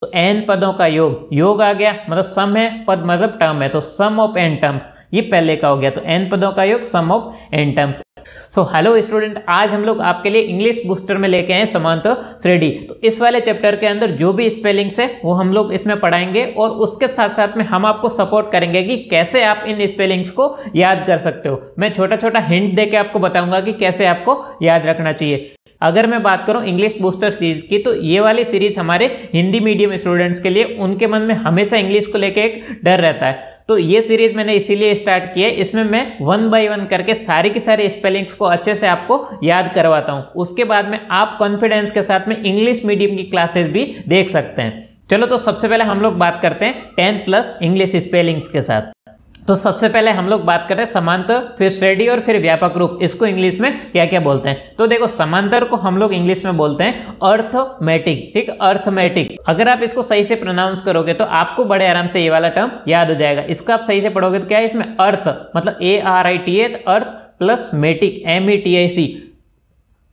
तो n पदों का योग, योग आ गया मतलब सम है, पद मतलब टर्म है, तो सम ऑफ n टर्म्स, ये पहले का हो गया, तो n पदों का योग sum of n terms. So hello student, आज हम लोग आपके लिए इंग्लिश बूस्टर में लेके आए समांतर श्रेणी। तो इस वाले चैप्टर के अंदर जो भी स्पेलिंग्स है वो हम लोग इसमें पढ़ाएंगे और उसके साथ साथ में हम आपको सपोर्ट करेंगे कि कैसे आप इन स्पेलिंग्स को याद कर सकते हो। मैं छोटा छोटा हिंट देके आपको बताऊंगा कि कैसे आपको याद रखना चाहिए। अगर मैं बात करूं इंग्लिश बूस्टर सीरीज की, तो ये वाली सीरीज हमारे हिंदी मीडियम स्टूडेंट्स के लिए, उनके मन में हमेशा इंग्लिश को लेके एक डर रहता है, तो ये सीरीज मैंने इसीलिए स्टार्ट की है। इसमें मैं 1 बाय 1 करके सारी की सारी स्पेलिंग्स को अच्छे से आपको याद करवाता हूं। उसके बाद में आप कॉन्फिडेंस के साथ में इंग्लिश मीडियम की क्लासेस भी देख सकते हैं। चलो तो सबसे पहले हम लोग बात करते हैं 10+ इंग्लिश स्पेलिंग्स के साथ। तो सबसे पहले हम लोग बात करते हैं समांतर, फिर श्रेणी और फिर व्यापक रूप। इसको इंग्लिश में क्या क्या बोलते हैं? तो देखो, समांतर को हम लोग इंग्लिश में बोलते हैं अर्थमेटिक, ठीक, अर्थमेटिक। अगर आप इसको सही से प्रोनाउंस करोगे तो आपको बड़े आराम से ये वाला टर्म याद हो जाएगा। इसको आप सही से पढ़ोगे तो क्या है इसमें अर्थ मतलब ARITH, अर्थ प्लस मेटिक METIC,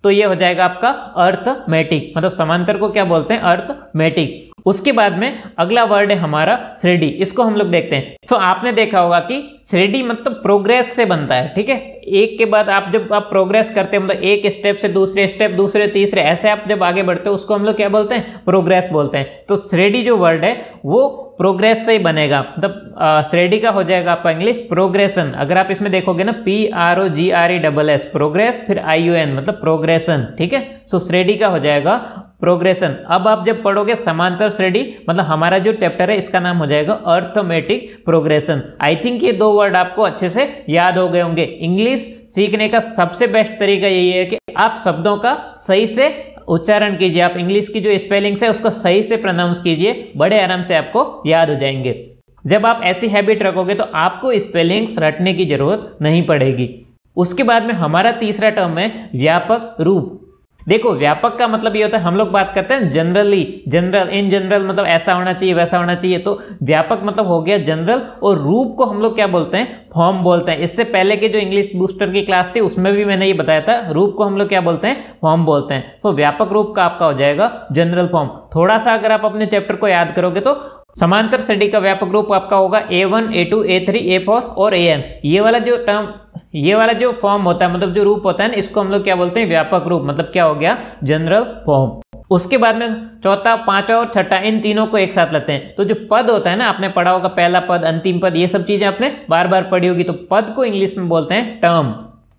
तो ये हो जाएगा आपका अर्थमेटिक। मतलब समांतर को क्या बोलते हैं? अर्थमेटिक। उसके बाद में अगला वर्ड है हमारा श्रेणी। इसको हम लोग देखते हैं। तो आपने देखा होगा कि श्रेणी मतलब प्रोग्रेस से बनता है, ठीक है। एक के बाद आप जब आप प्रोग्रेस करते हैं, मतलब एक स्टेप से दूसरे स्टेप, दूसरे तीसरे, ऐसे आप जब आगे बढ़ते हो उसको हम लोग क्या बोलते हैं? प्रोग्रेस बोलते हैं। तो श्रेणी जो वर्ड है वो प्रोग्रेस से ही बनेगा, मतलब श्रेणी का हो जाएगा आपका इंग्लिश प्रोग्रेशन। अगर आप इसमें देखोगे ना PROGRESS, प्रोग्रेस, फिर ION मतलब प्रोग्रेशन, ठीक है। सो श्रेणी का हो जाएगा प्रोग्रेशन। अब आप जब पढ़ोगे समांतर श्रेणी, मतलब हमारा जो चैप्टर है इसका नाम हो जाएगा अर्थमेटिक प्रोग्रेशन। आई थिंक ये दो वर्ड आपको अच्छे से याद हो गए होंगे। इंग्लिश सीखने का सबसे बेस्ट तरीका यही है कि आप शब्दों का सही से उच्चारण कीजिए, आप इंग्लिश की जो स्पेलिंग्स है उसको सही से प्रोनाउंस कीजिए, बड़े आराम से आपको याद हो जाएंगे। जब आप ऐसी हैबिट रखोगे तो आपको स्पेलिंग्स रटने की जरूरत नहीं पड़ेगी। उसके बाद में हमारा तीसरा टर्म है व्यापक रूप। देखो, व्यापक का मतलब ये होता है, हम लोग बात करते हैं जनरली, जनरल, इन जनरल, मतलब ऐसा होना चाहिए वैसा होना चाहिए। तो व्यापक मतलब हो गया जनरल, और रूप को हम लोग क्या बोलते हैं? फॉर्म बोलते हैं। इससे पहले के जो इंग्लिश बूस्टर की क्लास थी उसमें भी मैंने ये बताया था, रूप को हम लोग क्या बोलते हैं? फॉर्म बोलते हैं। सो व्यापक रूप का आपका हो जाएगा जनरल फॉर्म। थोड़ा सा अगर आप अपने चैप्टर को याद करोगे तो समांतर श्रेणी का व्यापक रूप आपका होगा A1, A2, A3, A4 और AN। ये वाला जो टर्म, ये वाला जो फॉर्म होता है, मतलब जो रूप होता है ना, इसको हम लोग क्या बोलते हैं? व्यापक रूप। मतलब क्या हो गया? General form. उसके बाद में चौथा, पांचवा और छठा, इन तीनों को एक साथ लेते हैं। तो जो पद होता है ना, आपने पढ़ा होगा पहला पद, अंतिम पद, ये सब चीजें आपने बार बार पढ़ी होगी। तो पद को इंग्लिश में बोलते हैं टर्म,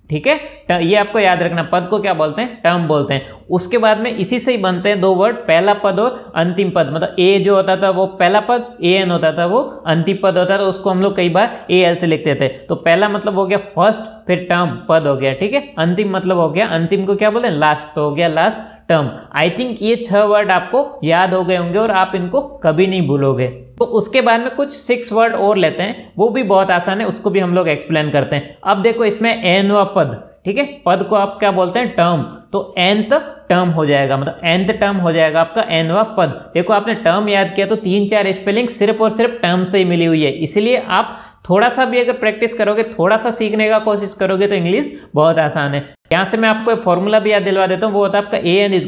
ठीक है। ये आपको याद रखना, पद को क्या बोलते हैं? टर्म बोलते हैं। उसके बाद में इसी से ही बनते हैं दो वर्ड, पहला पद और अंतिम पद। मतलब ए जो होता था वो पहला पद, AN होता था वो अंतिम पद होता था, उसको हम लोग कई बार AL से लिखते थे। तो पहला मतलब हो गया फर्स्ट, फिर टर्म पद हो गया, ठीक है। अंतिम मतलब हो गया, अंतिम को क्या बोलते हैं? लास्ट, तो हो गया लास्ट टर्म। आई थिंक ये 6 वर्ड आपको याद हो गए होंगे और आप इनको कभी नहीं भूलोगे। तो उसके बाद में कुछ 6 वर्ड और लेते हैं, वो भी बहुत आसान है, उसको भी हम लोग एक्सप्लेन करते हैं। अब देखो, इसमें nवां पद, ठीक है, पद को आप क्या बोलते हैं? टर्म। तो nth टर्म हो जाएगा, मतलब nth टर्म हो जाएगा आपका nवां पद। देखो, आपने टर्म याद किया तो 3-4 स्पेलिंग सिर्फ और सिर्फ टर्म से ही मिली हुई है। इसलिए आप थोड़ा सा भी अगर प्रैक्टिस करोगे, थोड़ा सा सीखने का कोशिश करोगे तो इंग्लिश बहुत आसान है। यहाँ से मैं आपको एक फॉर्मूला भी याद दिलवा देता हूँ, वो होता है आपका AN =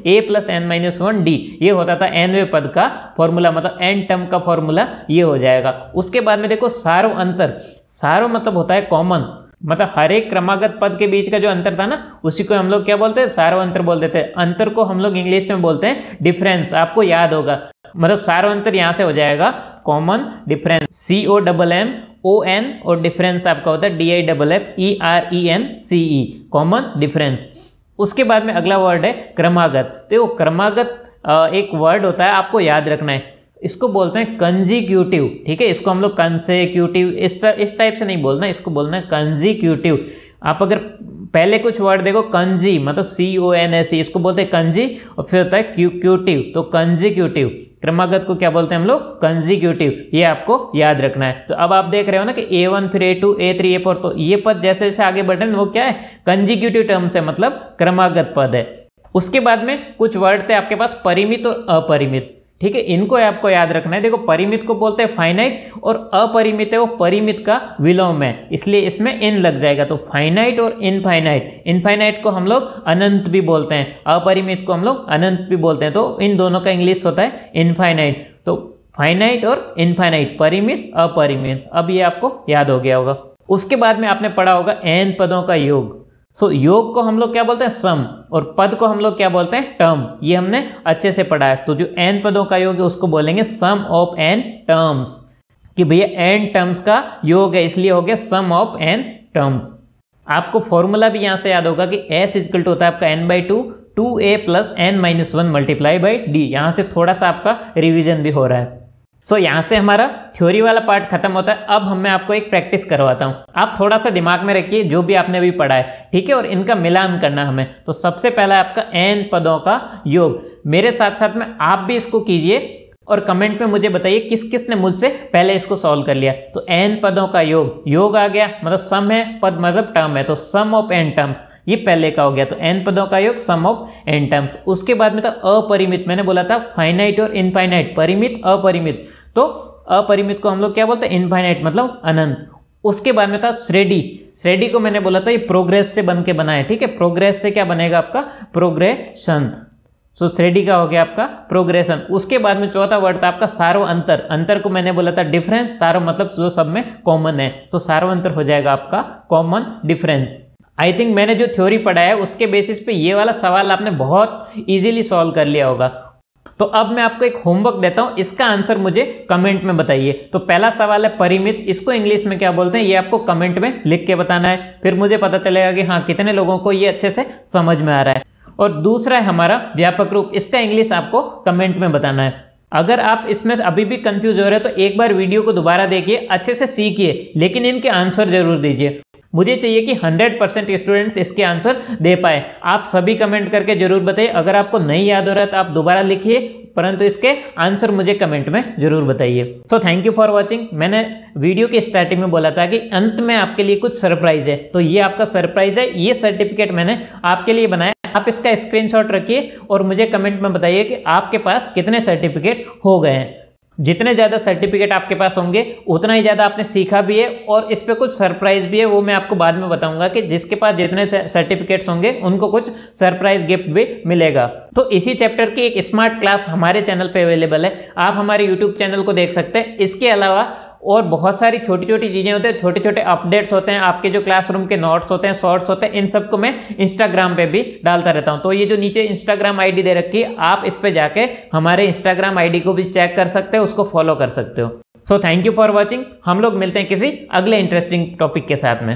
A + n-1D। ये होता था nवें पद का फॉर्मूला, मतलब n टर्म का फॉर्मूला ये हो जाएगा। उसके बाद में देखो, सारो अंतर, सारो मतलब होता है कॉमन, मतलब हर एक क्रमागत पद के बीच का जो अंतर था ना, उसी को हम लोग क्या बोलते हैं? सारो अंतर बोलते थे। अंतर को हम लोग इंग्लिश में बोलते हैं डिफरेंस। आपको याद होगा, मतलब सारो अंतर यहां से हो जाएगा कॉमन डिफरेंस, COMMON, और डिफरेंस आपका होता है DIFFERENCE, कॉमन डिफरेंस। उसके बाद में अगला वर्ड है क्रमागत। तो क्रमागत एक वर्ड होता है, आपको याद रखना है, इसको बोलते हैं कंजीक्यूटिव, ठीक है। इसको हम लोग कंसेक्यूटिव इस टाइप से नहीं बोलना, इसको बोलना है कंजीक्यूटिव। आप अगर पहले कुछ वर्ड देखो, कंजी मतलब CONSE, इसको बोलते हैं कंजी, और फिर होता है क्यूटिव, तो कंजीक्यूटिव। क्रमागत को क्या बोलते हैं हम लोग? कंजीक्यूटिव। ये आपको याद रखना है। तो अब आप देख रहे हो ना कि A1, फिर A2, A3, A4, तो ये पद जैसे जैसे आगे बढ़ रहे हैं वो क्या है? कंजीक्यूटिव टर्म से, मतलब क्रमागत पद है। उसके बाद में कुछ वर्ड थे आपके पास परिमित और अपरिमित। ठीक है, इनको आपको याद रखना है। देखो परिमित को बोलते हैं फाइनाइट और अपरिमित है वो परिमित का विलोम है, इसलिए इसमें इन लग जाएगा। तो फाइनाइट और इनफाइनाइट, इनफाइनाइट को हम लोग अनंत भी बोलते हैं, अपरिमित को हम लोग अनंत भी बोलते हैं। तो इन दोनों का इंग्लिश होता है इनफाइनाइट। तो फाइनाइट और इनफाइनाइट, परिमित अपरिमित, अब ये आपको याद हो गया होगा। उसके बाद में आपने पढ़ा होगा n पदों का योग। योग को हम लोग क्या बोलते हैं सम, और पद को हम लोग क्या बोलते हैं टर्म। ये हमने अच्छे से पढ़ा है। तो जो n पदों का योग है उसको बोलेंगे सम ऑफ n टर्म्स, कि भैया n टर्म्स का योग है इसलिए हो गया सम ऑफ n टर्म्स। आपको फॉर्मूला भी यहां से याद होगा कि s इक्वल टू होता है आपका n/2 2a plus n-1 multiply by D. यहां से थोड़ा सा आपका रिवीजन भी हो रहा है। यहाँ से हमारा थ्योरी वाला पार्ट खत्म होता है। अब मैं आपको एक प्रैक्टिस करवाता हूँ, आप थोड़ा सा दिमाग में रखिए जो भी आपने अभी पढ़ा है, ठीक है, और इनका मिलान करना हमें। तो सबसे पहला आपका n पदों का योग, मेरे साथ साथ में आप भी इसको कीजिए और कमेंट में मुझे बताइए किस किस ने मुझसे पहले इसको सॉल्व कर लिया। तो n पदों का योग, योग आ गया मतलब सम है, पद मतलब टर्म है, तो सम ऑफ n टर्म्स, ये पहले का हो गया। तो n पदों का योग सम ऑफ n टर्म्स। उसके बाद में था अपरिमित, मैंने बोला था फाइनाइट और इनफाइनाइट, परिमित अपरिमित। तो अपरिमित को हम लोग क्या बोलते हैं इनफाइनाइट मतलब अनंत। उसके बाद में था श्रेणी, श्रेणी को मैंने बोला था ये प्रोग्रेस से बन के बना है, ठीक है, प्रोग्रेस से क्या बनेगा आपका प्रोग्रेशन। श्रेणी का हो गया आपका प्रोग्रेशन। उसके बाद में चौथा वर्ड था आपका सार्व अंतर, अंतर को मैंने बोला था डिफरेंस, सार्व मतलब जो सब में कॉमन है, तो सार्व अंतर हो जाएगा आपका कॉमन डिफरेंस। आई थिंक मैंने जो थ्योरी पढ़ा है उसके बेसिस पे ये वाला सवाल आपने बहुत इजीली सॉल्व कर लिया होगा। तो अब मैं आपको एक होमवर्क देता हूं, इसका आंसर मुझे कमेंट में बताइए। तो पहला सवाल है परिमित, इसको इंग्लिश में क्या बोलते हैं ये आपको कमेंट में लिख के बताना है, फिर मुझे पता चलेगा कि हाँ कितने लोगों को ये अच्छे से समझ में आ रहा है। और दूसरा है हमारा व्यापक रूप, इसका इंग्लिश आपको कमेंट में बताना है। अगर आप इसमें अभी भी कंफ्यूज हो रहे हो तो एक बार वीडियो को दोबारा देखिए, अच्छे से सीखिए, लेकिन इनके आंसर जरूर दीजिए। मुझे चाहिए कि 100% स्टूडेंट्स इसके आंसर दे पाए। आप सभी कमेंट करके जरूर बताइए। अगर आपको नहीं याद हो रहा है तो आप दोबारा लिखिए, परंतु इसके आंसर मुझे कमेंट में जरूर बताइए। तो थैंक यू फॉर वॉचिंग। मैंने वीडियो की स्टार्टिंग में बोला था कि अंत में आपके लिए कुछ सरप्राइज है, तो ये आपका सरप्राइज है। ये सर्टिफिकेट मैंने आपके लिए बनाया, आप इसका स्क्रीनशॉट रखिए और मुझे कमेंट में बताइए कि आपके पास कितने सर्टिफिकेट हो गए हैं। जितने ज़्यादा सर्टिफिकेट आपके पास होंगे उतना ही ज़्यादा आपने सीखा भी है, और इस पे कुछ सरप्राइज भी है, वो मैं आपको बाद में बताऊंगा कि जिसके पास जितने सर्टिफिकेट्स होंगे उनको कुछ सरप्राइज गिफ्ट भी मिलेगा। तो इसी चैप्टर की एक स्मार्ट क्लास हमारे चैनल पे अवेलेबल है, आप हमारे यूट्यूब चैनल को देख सकते हैं। इसके अलावा और बहुत सारी छोटी छोटी चीज़ें होती हैं, छोटे छोटे अपडेट्स होते हैं, आपके जो क्लासरूम के नोट्स होते हैं, शॉर्ट्स होते हैं, इन सबको मैं इंस्टाग्राम पे भी डालता रहता हूं। तो ये जो नीचे इंस्टाग्राम आईडी दे रखी है, आप इस पे जाके हमारे इंस्टाग्राम आईडी को भी चेक कर सकते हो, उसको फॉलो कर सकते हो। So thank you for watching. हम लोग मिलते हैं किसी अगले इंटरेस्टिंग टॉपिक के साथ में।